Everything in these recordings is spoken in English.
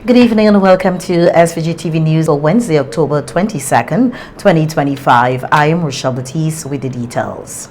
Good evening and welcome to SVG-TV News for Wednesday, October 22nd, 2025. I am Rochelle Batiste with the details.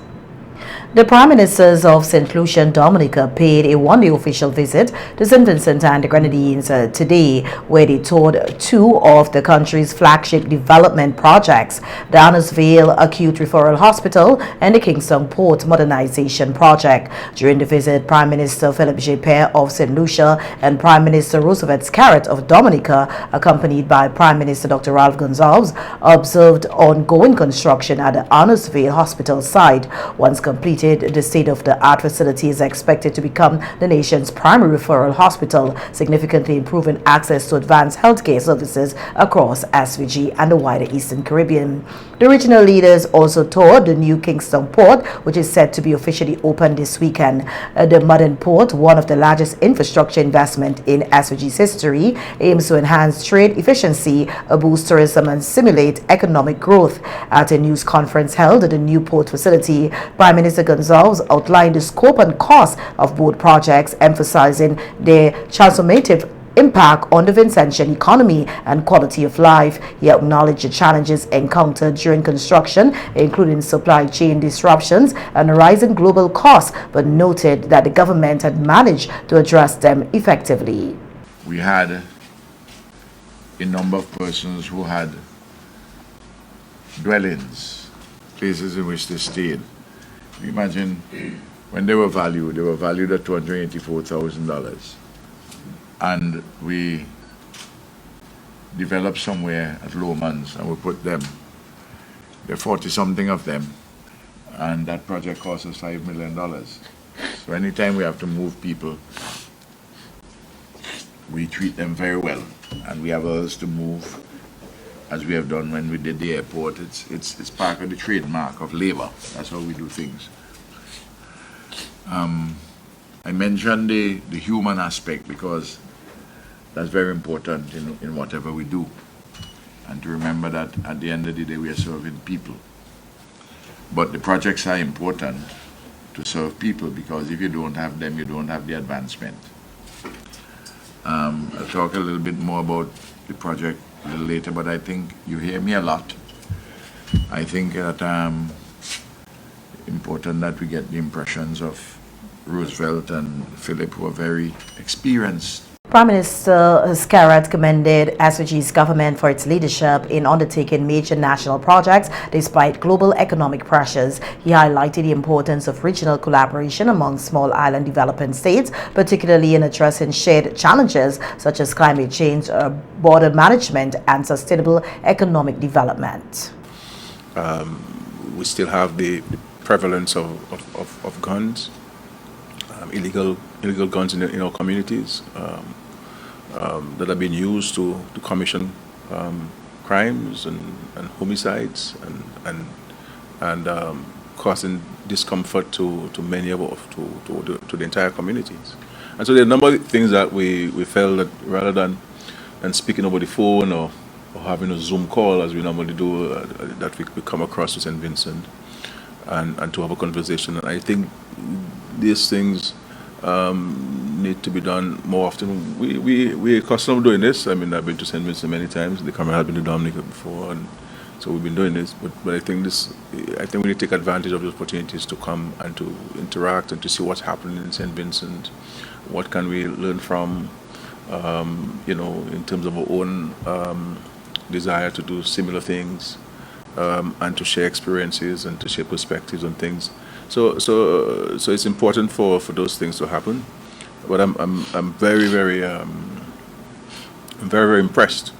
The Prime Ministers of St. Lucia and Dominica paid a one-day official visit to St. Vincent and the Grenadines today, where they toured two of the country's flagship development projects, the Annisvale Acute Referral Hospital and the Kingston Port Modernization Project. During the visit, Prime Minister Philip J. Pere of St. Lucia and Prime Minister Roosevelt Scarrett of Dominica, accompanied by Prime Minister Dr. Ralph Gonsalves, observed ongoing construction at the Annisvale Hospital site. Once completed, the state-of-the-art facility is expected to become the nation's primary referral hospital, significantly improving access to advanced healthcare services across SVG and the wider Eastern Caribbean. The regional leaders also toured the new Kingston Port, which is set to be officially opened this weekend. The modern port, one of the largest infrastructure investment in SVG's history, aims to enhance trade efficiency, boost tourism, and stimulate economic growth. At a news conference held at the new port facility, Prime Minister Gonsalves outlined the scope and cost of both projects, emphasizing their transformative impact on the Vincentian economy and quality of life. He acknowledged the challenges encountered during construction, including supply chain disruptions and rising global costs, but noted that the government had managed to address them effectively. We had a number of persons who had dwellings, places in which they stayed. Imagine when they were valued at $284,000. And we developed somewhere at Lomans and we put them. There are 40-something of them, and that project cost us $5 million. So anytime we have to move people, we treat them very well, and we have others to move, as we have done when we did the airport. It's part of the trademark of labor. That's how we do things. I mentioned the human aspect because that's very important in whatever we do. And to remember that at the end of the day we are serving people. But the projects are important to serve people because if you don't have them, you don't have the advancement. I'll talk a little bit more about the project a little later, but I think you hear me a lot. I think that important that we get the impressions of Roosevelt and Philip, who are very experienced. Prime Minister Scarrett commended SVG's government for its leadership in undertaking major national projects despite global economic pressures. He highlighted the importance of regional collaboration among small island developing states, particularly in addressing shared challenges such as climate change, border management, and sustainable economic development. We still have the prevalence of guns, illegal guns in our communities that have been used to commission crimes and homicides and causing discomfort to many of us, to the entire communities. And so there are a number of things that we felt that rather than speaking over the phone or having a Zoom call as we normally do, that we come across to St. Vincent and to have a conversation. And I think these things need to be done more often. We accustomed doing this. I mean, I've been to St. Vincent many times. The camera had been to Dominica before, and so we've been doing this. But I think we need to take advantage of the opportunities to come and to interact and to see what's happening in St. Vincent. What can we learn from, in terms of our own desire to do similar things, and to share experiences and to share perspectives on things. So it's important for those things to happen. But I'm very, very impressed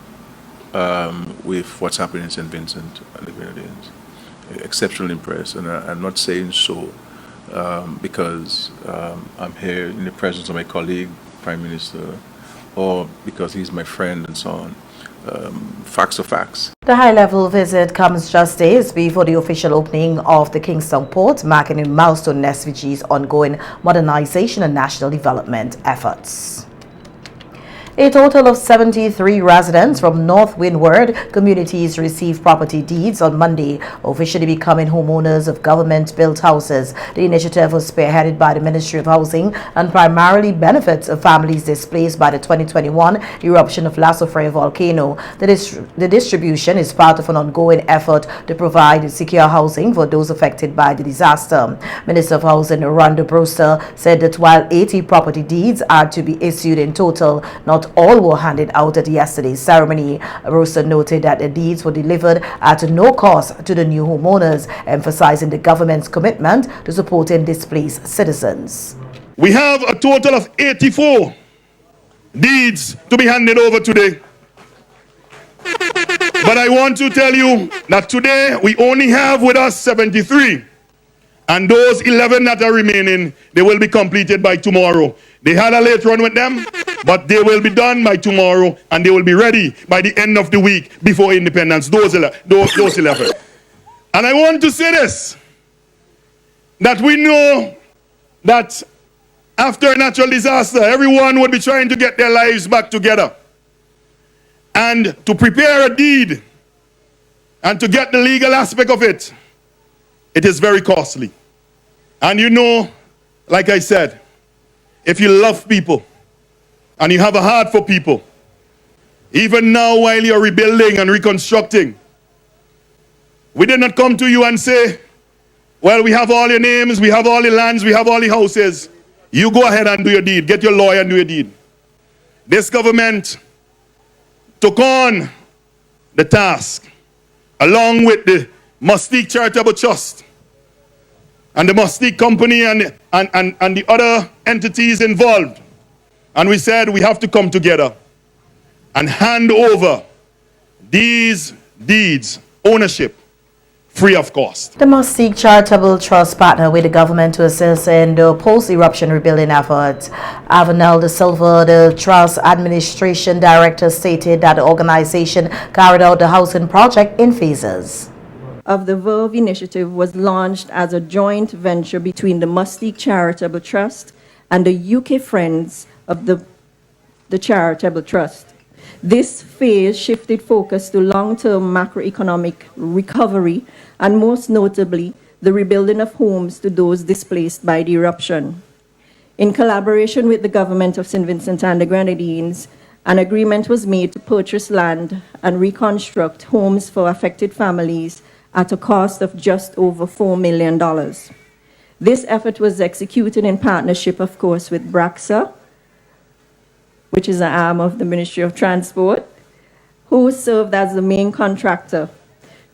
with what's happening in St. Vincent and the Grenadines. Exceptionally impressed, and I'm not saying so because I'm here in the presence of my colleague, Prime Minister, or because he's my friend and so on. Facts are facts. The high-level visit comes just days before the official opening of the Kingston Port, marking a milestone in SVG's ongoing modernization and national development efforts. A total of 73 residents from North Windward communities received property deeds on Monday, officially becoming homeowners of government-built houses. The initiative was spearheaded by the Ministry of Housing and primarily benefits families displaced by the 2021 eruption of Lasso volcano. The distribution is part of an ongoing effort to provide secure housing for those affected by the disaster. Minister of Housing Rhonda Brewster said that while 80 property deeds are to be issued in total, not all were handed out at yesterday's ceremony. Brewster noted that the deeds were delivered at no cost to the new homeowners, emphasizing the government's commitment to supporting displaced citizens. We have a total of 84 deeds to be handed over today. But I want to tell you that today we only have with us 73. And those 11 that are remaining, they will be completed by tomorrow. They had a late run with them, but they will be done by tomorrow, and they will be ready by the end of the week before independence, those 11. And I want to say this, that we know that after a natural disaster, everyone would be trying to get their lives back together. And to prepare a deed and to get the legal aspect of it, it is very costly. And you know, like I said, if you love people and you have a heart for people, even now while you're rebuilding and reconstructing, we did not come to you and say, well, we have all your names, we have all the lands, we have all the houses. You go ahead and do your deed. Get your lawyer and do your deed. This government took on the task along with the Mustique Charitable Trust and the Mustique Company and the other entities involved. And we said we have to come together and hand over these deeds, ownership, free of cost. The Mustique Charitable Trust partnered with the government to assist in the post-eruption rebuilding efforts. Avenel De Silva, the Trust Administration Director, stated that the organization carried out the housing project in phases. Of the Verve initiative was launched as a joint venture between the Mustique Charitable Trust and the UK Friends of the Charitable Trust. This phase shifted focus to long-term macroeconomic recovery and most notably the rebuilding of homes to those displaced by the eruption. In collaboration with the government of St. Vincent and the Grenadines, an agreement was made to purchase land and reconstruct homes for affected families at a cost of just over $4 million. This effort was executed in partnership, of course, with BRAXA, which is an arm of the Ministry of Transport, who served as the main contractor.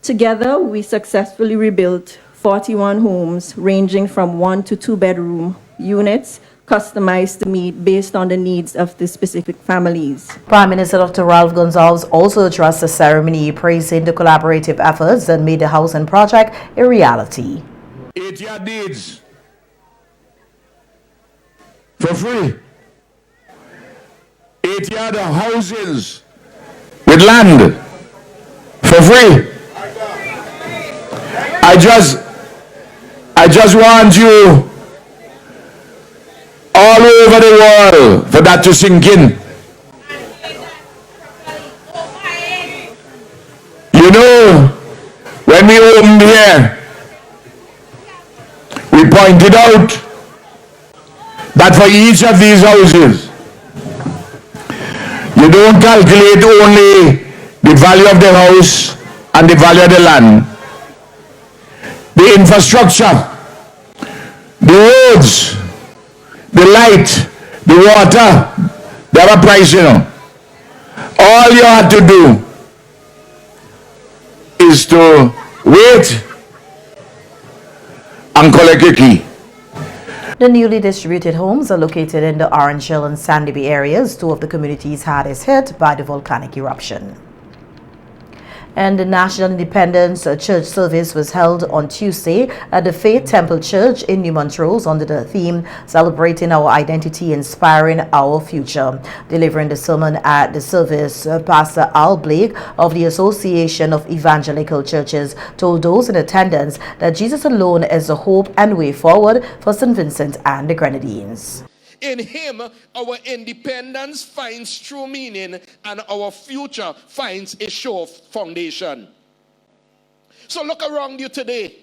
Together, we successfully rebuilt 41 homes ranging from 1 to 2 bedroom units, customized to meet based on the needs of the specific families. Prime Minister Dr. Ralph Gonsalves also addressed the ceremony, praising the collaborative efforts that made the housing project a reality. 8-year deeds for free. 8-yard houses with land for free. I just want you all over the world for that to sink in. You know, when we opened here, we pointed out that for each of these houses, you don't calculate only the value of the house and the value of the land. The infrastructure, the roads, the light, the water, they have a price, you know. All you have to do is to wait and collect your key. The newly distributed homes are located in the Orange Hill and Sandy Bay areas, two of the communities hardest hit by the volcanic eruption. And the National Independence Church service was held on Tuesday at the Faith Temple Church in New Montrose under the theme Celebrating Our Identity, Inspiring Our Future. Delivering the sermon at the service, Pastor Al Blake of the Association of Evangelical Churches told those in attendance that Jesus alone is the hope and way forward for St. Vincent and the Grenadines. In him, our independence finds true meaning and our future finds a sure foundation. So look around you today.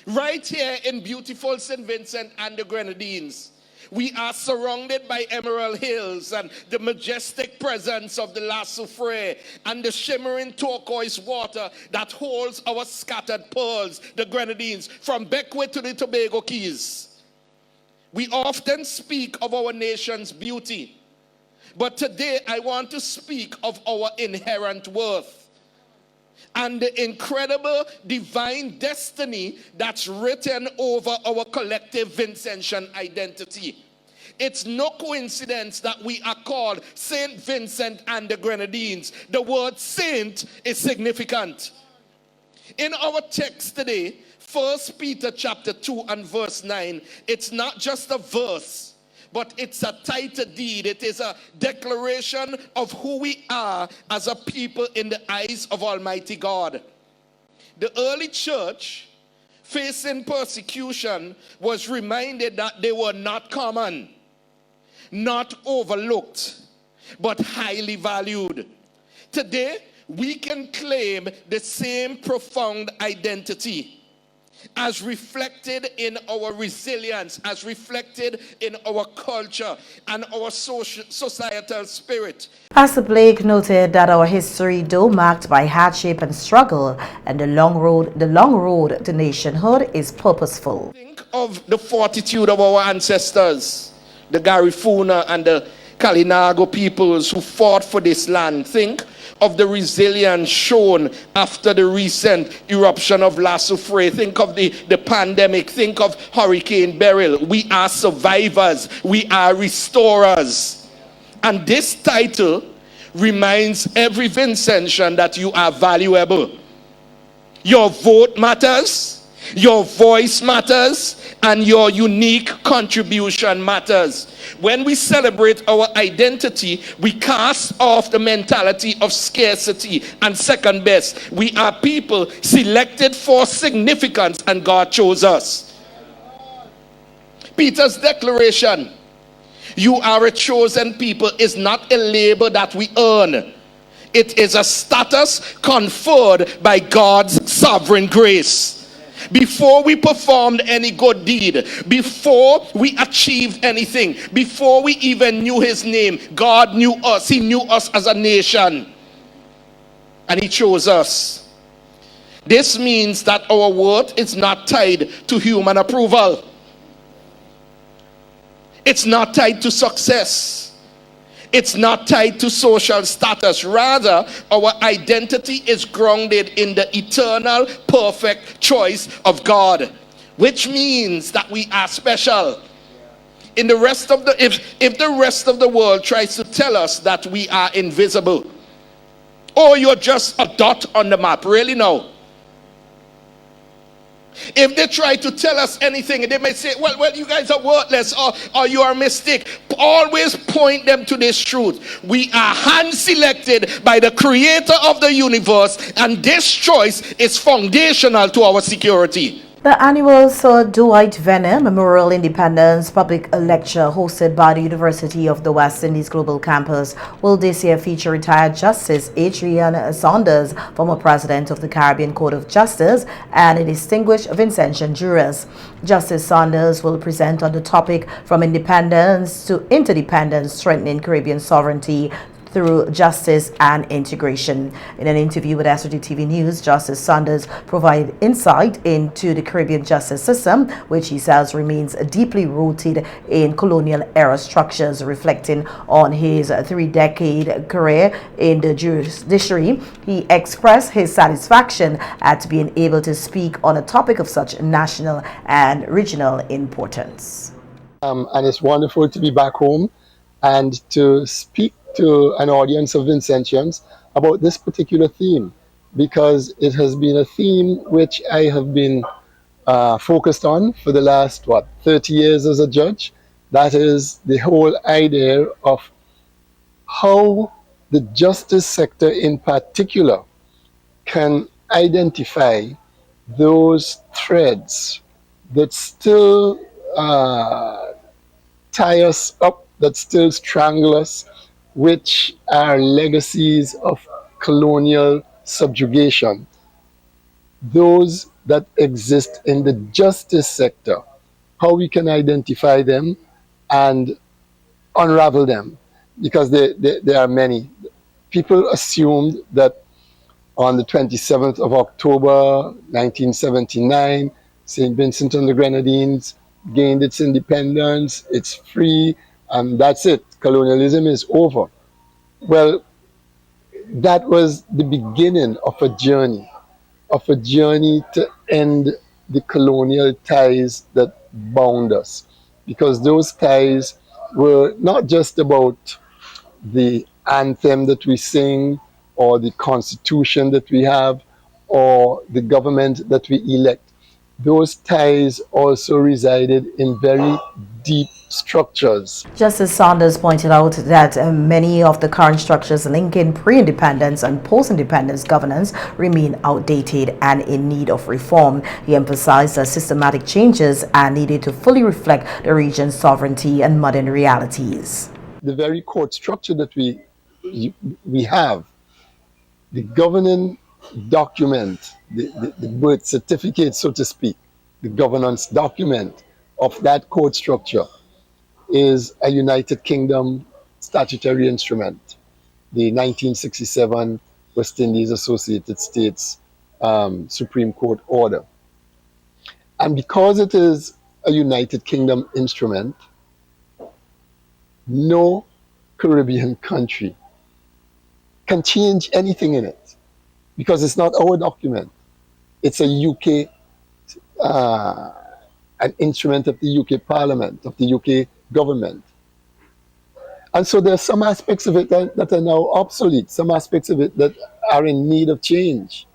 Right here in beautiful St. Vincent and the Grenadines, we are surrounded by emerald hills and the majestic presence of the La Soufrière and the shimmering turquoise water that holds our scattered pearls, the Grenadines, from Beckwith to the Tobago Keys. We often speak of our nation's beauty, but today I want to speak of our inherent worth and the incredible divine destiny that's written over our collective Vincentian identity. It's no coincidence that we are called Saint Vincent and the Grenadines. The word saint is significant. In our text today, 1 Peter chapter 2 and verse 9, it's not just a verse, but it's a title deed. It is a declaration of who we are as a people in the eyes of Almighty God. The early church, facing persecution, was reminded that they were not common, not overlooked, but highly valued. Today, we can claim the same profound identity as reflected in our resilience, as reflected in our culture and our societal spirit. Pastor Blake noted that our history, though marked by hardship and struggle, and the long road to nationhood is purposeful. Think of the fortitude of our ancestors, the Garifuna and the Kalinago peoples who fought for this land. Think of the resilience shown after the recent eruption of La Soufrière. Think of the pandemic. Think of Hurricane Beryl. We are survivors. We are restorers. And this title reminds every Vincentian that you are valuable. Your vote matters. Your voice matters, and your unique contribution matters. When we celebrate our identity, we cast off the mentality of scarcity and second best. We are people selected for significance, and God chose us. Peter's declaration, "You are a chosen people," is not a label that we earn. It is a status conferred by God's sovereign grace. Before we performed any good deed, before we achieved anything, before we even knew his name, God knew us. He knew us as a nation, and he chose us. This means that our worth is not tied to human approval. It's not tied to success. It's not tied to social status. Rather, our identity is grounded in the eternal, perfect choice of God, which means that we are special. In the rest of if the rest of the world tries to tell us that we are invisible, or you're just a dot on the map, really no. If they try to tell us anything, they may say, well, you guys are worthless, or you are a mistake. Always point them to this truth. We are hand-selected by the creator of the universe, and this choice is foundational to our security. The annual Sir Dwight Venner Memorial Independence Public Lecture hosted by the University of the West Indies Global Campus will this year feature retired Justice Adrian Saunders, former President of the Caribbean Court of Justice, and a distinguished Vincentian jurist. Justice Saunders will present on the topic From Independence to Interdependence, Strengthening Caribbean Sovereignty through Justice and Integration. In an interview with SVGTV News, Justice Saunders provided insight into the Caribbean justice system, which he says remains deeply rooted in colonial-era structures. Reflecting on his three-decade career in the judiciary, he expressed his satisfaction at being able to speak on a topic of such national and regional importance. And it's wonderful to be back home and to speak to an audience of Vincentians about this particular theme, because it has been a theme which I have been focused on for the last 30 years as a judge. That is the whole idea of how the justice sector in particular can identify those threads that still tie us up, that still strangle us, which are legacies of colonial subjugation, those that exist in the justice sector, how we can identify them and unravel them, because there are many. People assumed that on the 27th of October 1979, St. Vincent and the Grenadines gained its independence, it's free, and that's it. Colonialism is over. Well, that was the beginning of a journey to end the colonial ties that bound us. Because those ties were not just about the anthem that we sing, or the constitution that we have, or the government that we elect. Those ties also resided in very deep structures. Justice Saunders pointed out that many of the current structures linking pre-independence and post-independence governance remain outdated and in need of reform. He emphasized that systematic changes are needed to fully reflect the region's sovereignty and modern realities. The very court structure that we have, the governing document, the birth certificate, so to speak, the governance document of that court structure is a United Kingdom statutory instrument, the 1967 West Indies Associated States Supreme Court order. And because it is a United Kingdom instrument, no Caribbean country can change anything in it, because it's not our document. It's a UK, an instrument of the UK Parliament, of the UK government. And so there's some aspects of it that are now obsolete, some aspects of it that are in need of change.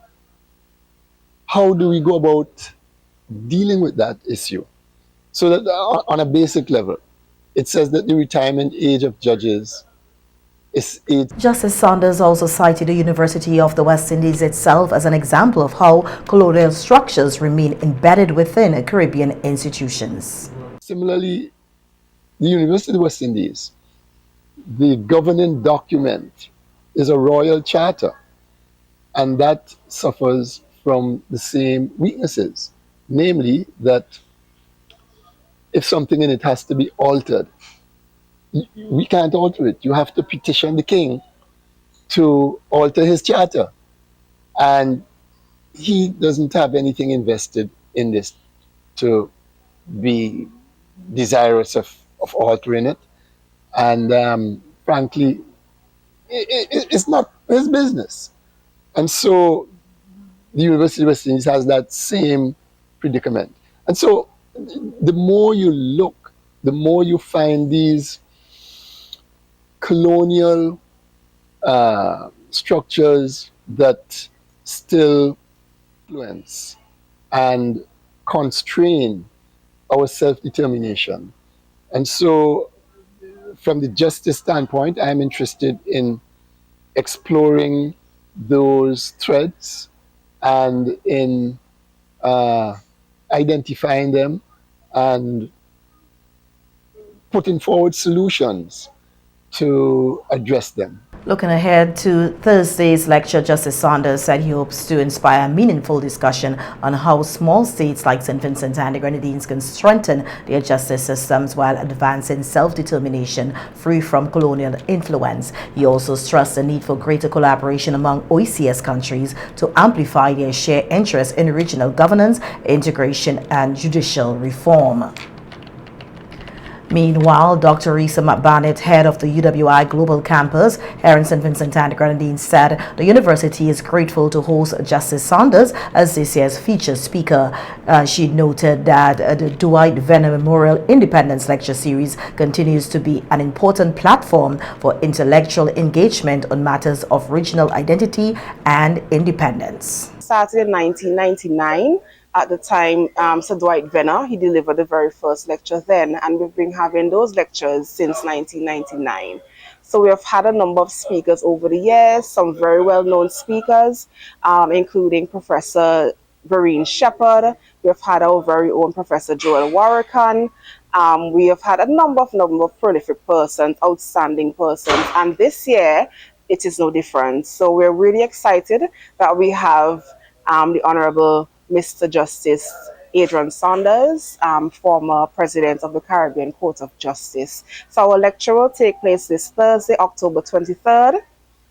How do we go about dealing with that issue? So that on a basic level, it says that the retirement age of judges is 8. Justice Saunders also cited the University of the West Indies itself as an example of how colonial structures remain embedded within Caribbean institutions. Similarly, the University of the West Indies, the governing document is a royal charter, and that suffers from the same weaknesses, namely that if something in it has to be altered, we can't alter it. You have to petition the king to alter his charter. And he doesn't have anything invested in this to be desirous of altering it. And frankly, it's not his business. And so the University of West Indies has that same predicament. And so the more you look, the more you find these colonial structures that still influence and constrain our self-determination. And so from the justice standpoint, I'm interested in exploring those threads and in identifying them and putting forward solutions to address them. Looking ahead to Thursday's lecture, Justice Saunders said he hopes to inspire meaningful discussion on how small states like St. Vincent and the Grenadines can strengthen their justice systems while advancing self-determination free from colonial influence. He also stressed the need for greater collaboration among OECS countries to amplify their shared interest in regional governance, integration, and judicial reform. Meanwhile, Dr. Risa McBarnett, head of the UWI Global Campus here in St. Vincent and the Grenadines, said the university is grateful to host Justice Saunders as this year's featured speaker. She noted that the Dwight Venner Memorial Independence Lecture Series continues to be an important platform for intellectual engagement on matters of regional identity and independence. Started in 1999. At the time, Sir Dwight Venner, he delivered the very first lecture then, and we've been having those lectures since 1999. So we have had a number of speakers over the years, some very well-known speakers, including Professor Vereen Shepherd. We have had our very own Professor Joel Warrican, We have had a number of prolific persons, outstanding persons, and this year it is no different. So we're really excited that we have the Honorable Mr. Justice Adrian Saunders, former President of the Caribbean Court of Justice. So our lecture will take place this Thursday, October 23rd,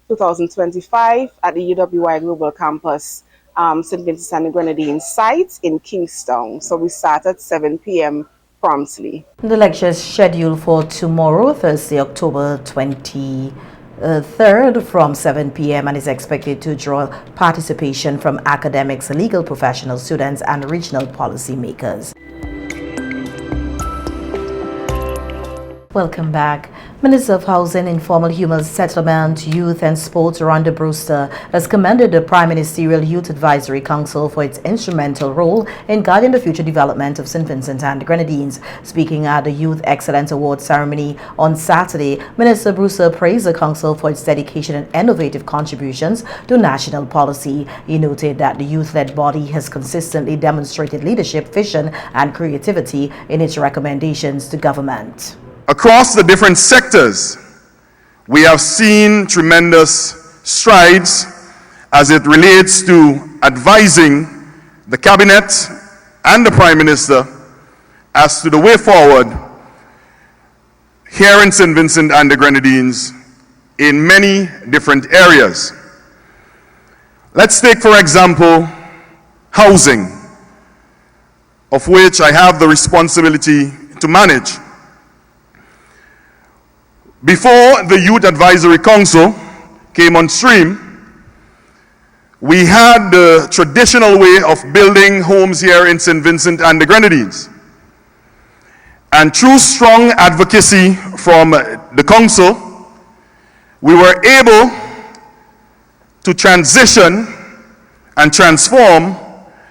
2025 at the UWI Global Campus, St. Vincent and the Grenadines site in Kingstown. So we start at 7 p.m. promptly. The lecture is scheduled for tomorrow, Thursday, October 23rd from 7 p.m. and is expected to draw participation from academics, legal professionals, students, and regional policymakers. Welcome back. Minister of Housing, Informal Human Settlement, Youth and Sports, Rhonda Brewster, has commended the Prime Ministerial Youth Advisory Council for its instrumental role in guiding the future development of St. Vincent and the Grenadines. Speaking at the Youth Excellence Award ceremony on Saturday, Minister Brewster praised the council for its dedication and innovative contributions to national policy. He noted that the youth-led body has consistently demonstrated leadership, vision, and creativity in its recommendations to government. Across the different sectors, we have seen tremendous strides as it relates to advising the Cabinet and the Prime Minister as to the way forward here in St. Vincent and the Grenadines in many different areas. Let's take, for example, housing, of which I have the responsibility to manage. Before the Youth Advisory Council came on stream, we had the traditional way of building homes here in St. Vincent and the Grenadines. And through strong advocacy from the council, we were able to transition and transform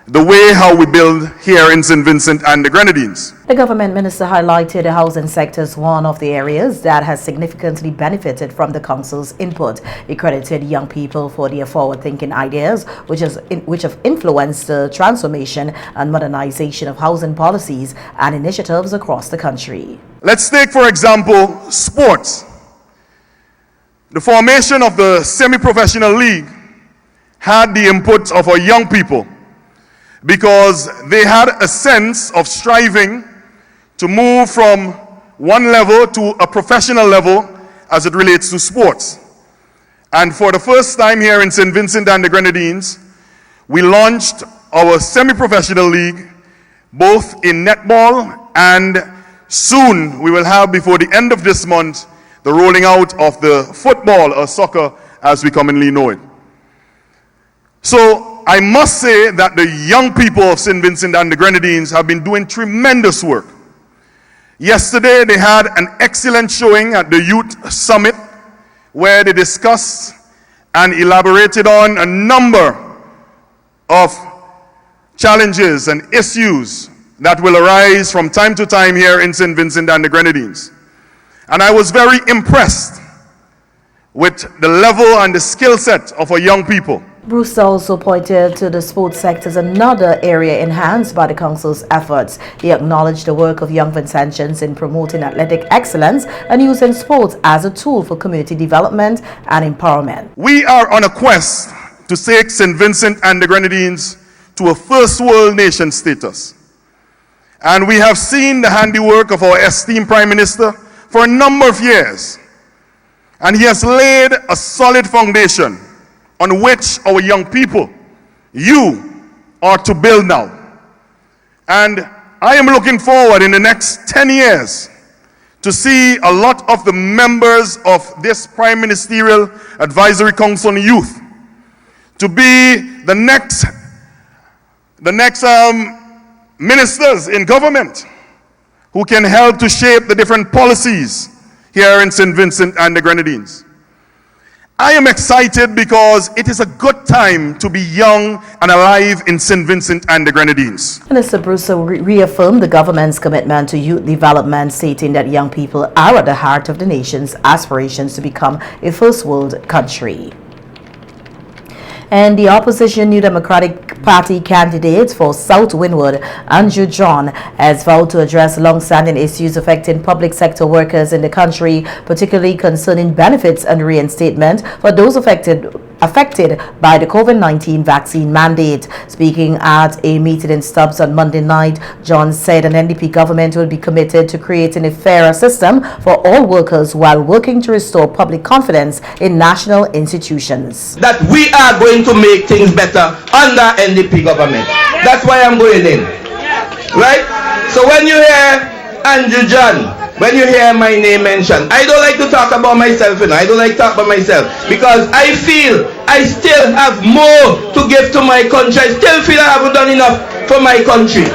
the way how we build here in St. Vincent and the Grenadines. The government minister highlighted the housing sector as one of the areas that has significantly benefited from the council's input. He credited young people for their forward-thinking ideas, which have influenced the transformation and modernization of housing policies and initiatives across the country. Let's take, for example, sports. The formation of the semi-professional league had the input of our young people, because they had a sense of striving to move from one level to a professional level as it relates to sports. And for the first time here in St. Vincent and the Grenadines, we launched our semi-professional league, both in netball, and soon we will have, before the end of this month, the rolling out of the football or soccer as we commonly know it. So I must say that the young people of St. Vincent and the Grenadines have been doing tremendous work. Yesterday, they had an excellent showing at the Youth Summit, where they discussed and elaborated on a number of challenges and issues that will arise from time to time here in St. Vincent and the Grenadines. And I was very impressed with the level and the skill set of our young people. Brewster also pointed to the sports sector as another area enhanced by the council's efforts. He acknowledged the work of young Vincentians in promoting athletic excellence and using sports as a tool for community development and empowerment. We are on a quest to take St. Vincent and the Grenadines to a first world nation status. And we have seen the handiwork of our esteemed Prime Minister for a number of years. And he has laid a solid foundation on which our young people, you, are to build now. And I am looking forward in the next 10 years to see a lot of the members of this Prime Ministerial Advisory Council on Youth to be the next ministers in government who can help to shape the different policies here in St. Vincent and the Grenadines. I am excited because it is a good time to be young and alive in St. Vincent and the Grenadines. Minister Brewster reaffirmed the government's commitment to youth development, stating that young people are at the heart of the nation's aspirations to become a first world country. And the opposition New Democratic Party candidate for South Windward, Andrew John, has vowed to address long-standing issues affecting public sector workers in the country, particularly concerning benefits and reinstatement for those affected by the COVID-19 vaccine mandate. Speaking at a meeting in Stubbs on Monday night, John said an NDP government will be committed to creating a fairer system for all workers while working to restore public confidence in national institutions. That we are going to make things better under NDP government. That's why I'm going in. Right? So when you hear Andrew John, when you hear my name mentioned, I don't like to talk about myself, I don't like to talk about myself because I feel I still have more to give to my country. I still feel I haven't done enough for my country.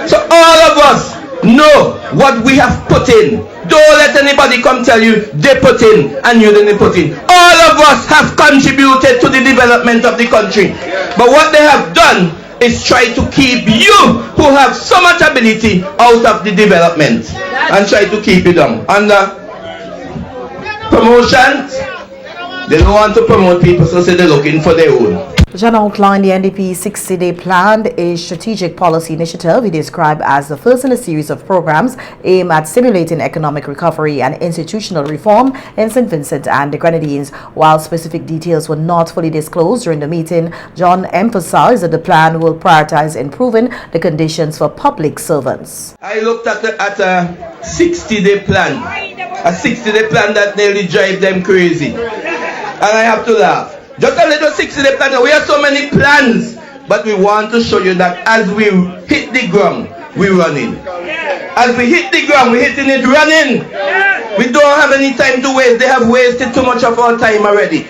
So all of us know what we have put in. Don't let anybody come tell you they put in and you didn't put in. All of us have contributed to the development of the country. But what they have done is try to keep you who have so much ability out of the development and try to keep it down. Under promotions, they don't want to promote people, so say they're looking for their own. John outlined the NDP's 60-day plan, a strategic policy initiative he described as the first in a series of programs aimed at stimulating economic recovery and institutional reform in St. Vincent and the Grenadines. While specific details were not fully disclosed during the meeting, John emphasized that the plan will prioritize improving the conditions for public servants. I looked at a 60-day plan, a 60-day plan that nearly drive them crazy. And I have to laugh. Just a little 60-day plan. We have so many plans, but we want to show you that as we hit the ground, we're running. As we hit the ground, we're hitting it running. We don't have any time to waste. They have wasted too much of our time already.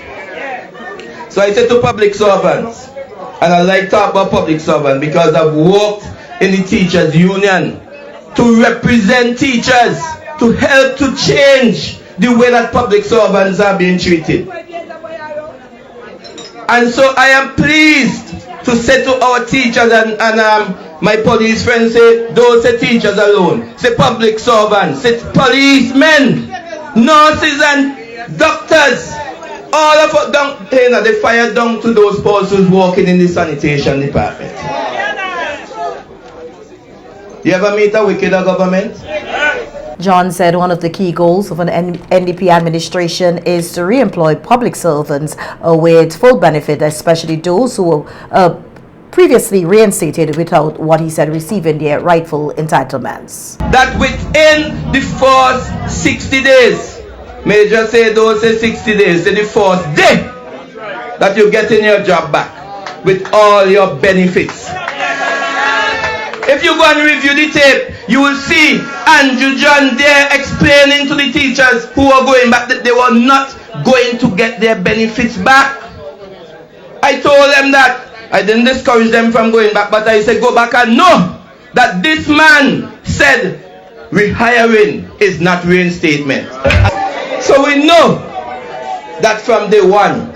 So I said to public servants, and I like to talk about public servants because I've worked in the teachers union to represent teachers, to help to change the way that public servants are being treated. And so I am pleased to say to our teachers and my police friends, say, don't say teachers alone. Say public servants, say policemen, nurses and doctors. All of us down, they fire down to those persons working in the sanitation department. You ever meet a wickeder government? John said one of the key goals of an NDP administration is to re-employ public servants with full benefit, especially those who were previously reinstated without what he said receiving their rightful entitlements. That within the first 60 days, may just say don't say 60 days, say the first day that you get in your job back with all your benefits. If you go and review the tape, you will see Andrew John there explaining to the teachers who are going back that they were not going to get their benefits back. I told them that. I didn't discourage them from going back, but I said go back and know that this man said rehiring is not reinstatement. So we know that from day one,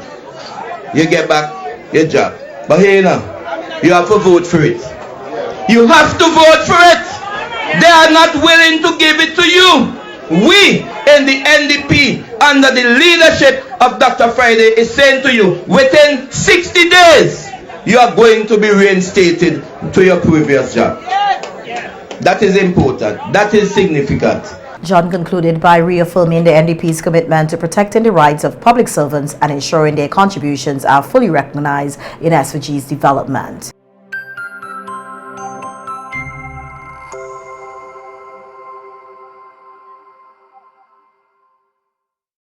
you get back your job. But here now, you have to vote for it. You have to vote for it. They are not willing to give it to you. We in the NDP, under the leadership of Dr. Friday, is saying to you, within 60 days, you are going to be reinstated to your previous job. That is important. That is significant. John concluded by reaffirming the NDP's commitment to protecting the rights of public servants and ensuring their contributions are fully recognized in SVG's development.